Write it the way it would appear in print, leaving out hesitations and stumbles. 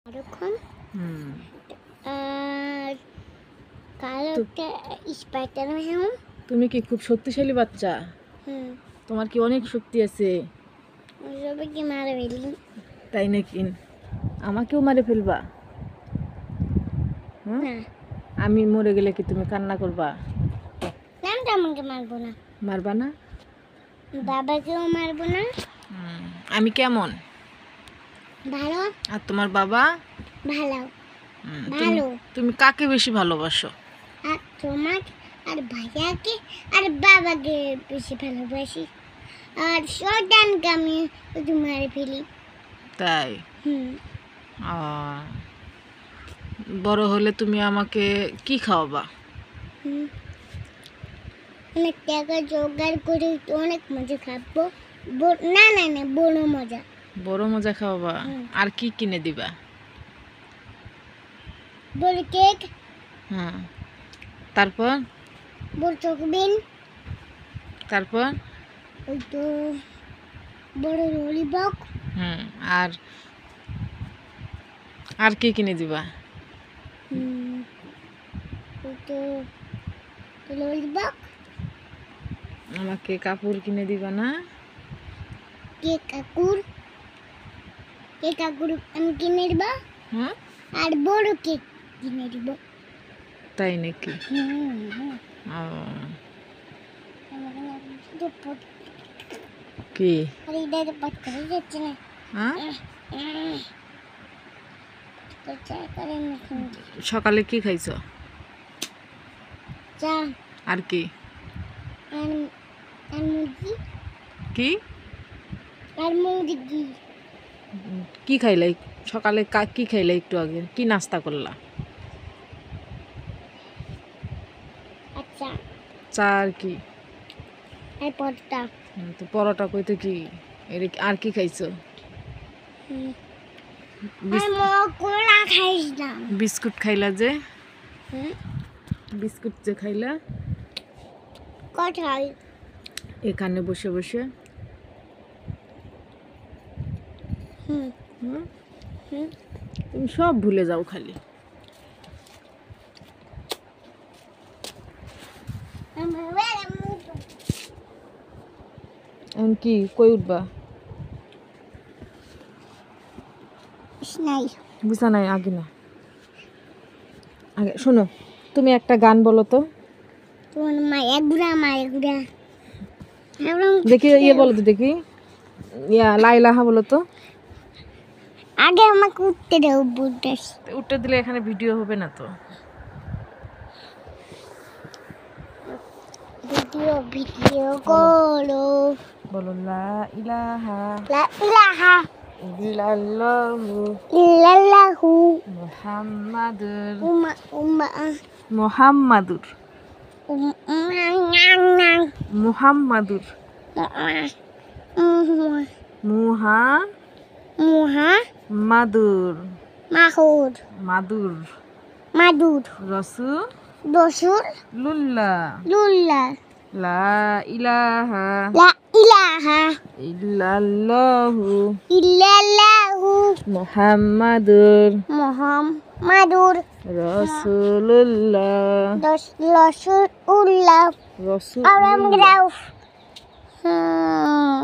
এরকম হুম আর কালো একটা স্পাইডারম্যান। তুমি কি খুব শক্তিশালী বাচ্চা? হুম তোমার কি অনেক শক্তি আছে? সবাইকে মারা ফেলি। তাই নাকি? আমাকেও মারে ফেলবা? হুম? না আমি মরে গেলে কি তুমি কান্না করবা? নামটা আমাকে মারবো না, মারবা না? বাবাকেও মারবো না। আমি কেমন? ভালো আর তোমার বাবা? ভালো তুমি ভালো। তুমি কাকে বেশি ভালোবাসো? আর তোমার আর ভাইয়াকে আর বাবাকে বেশি ভালোবাসি। আর শয়তানকে আমি একটু মারে ফেলি। তাই? হুম আহ, বড় হলে তুমি আমাকে কি খাওয়াবা? হুম অনেক টাকা জোগাড় করে অনেক মজা খাবো। না না না, বড় মজা। বড় মজা খাওয়াবা? হুম। আর কি কিনে দিবা? বড় কেক, হ্যাঁ, তারপর? বড় চকবিন, তারপর? ওই তো বড় ললিপপ। হুম, আর আর কি কিনে দিবা? ওই তো ললিপপ। আমাকে কাপড় কিনে দিবা না? কেক কাকুর আমি কিনে দিব। হ্যাঁ, আর বড় কেক কিনে দিব। তাই নাকি? ও, কি? আর এটা পাট করে যাচ্ছে না। হ্যাঁ, সকালে কি খাইছো? চা আর কি? আর আর মুরগি কি আর মুরগি। কি খাইলাই সকালে? কি খাইলাই একটু আগে? কি নাস্তা করলা? আচ্ছা চা আর কি? আর পরোটা। তো পরোটা কইতে কি? আর কি খাইছো? আর কোলা খাইছিলাম। বিস্কুট খাইলা যে? হুম বিস্কুট যে খাইলা কোথায়? এখানে বসে বসে। হুম হুম, হুম তুমি সব ভুলে যাও খালি। এখন কি কই উঠবা? নাই বিছানায়? আগে না, আগে শোনো, তুমি একটা গান বলো তো। তোমার মায়া গুড়া দেখি বলো তো, দেখি লাইলাহা বলো তো। আগে আমাকে উঠতে দাও, বুঝতেছ? উঠতে দিলে এখানে ভিডিও হবে না তো। ভিডিও করো। বলো লা ইলাহা লা ইলাহা ইল্লাল্লাহু ইল্লাল্লাহু মুহাম্মাদুর মুহাম্মাদুর মুহাম্মাদুর মাহুর মাদুর মাদুর রসুল লুল্লাহ লা ইলাহা লা ইলাহা ইল্লাল্লাহু ইল্লাল্লাহু মুহাম্মাদুর রাসূলুল্লাহ রাসূলুল্লাহ। রাসূলুল্লাহ।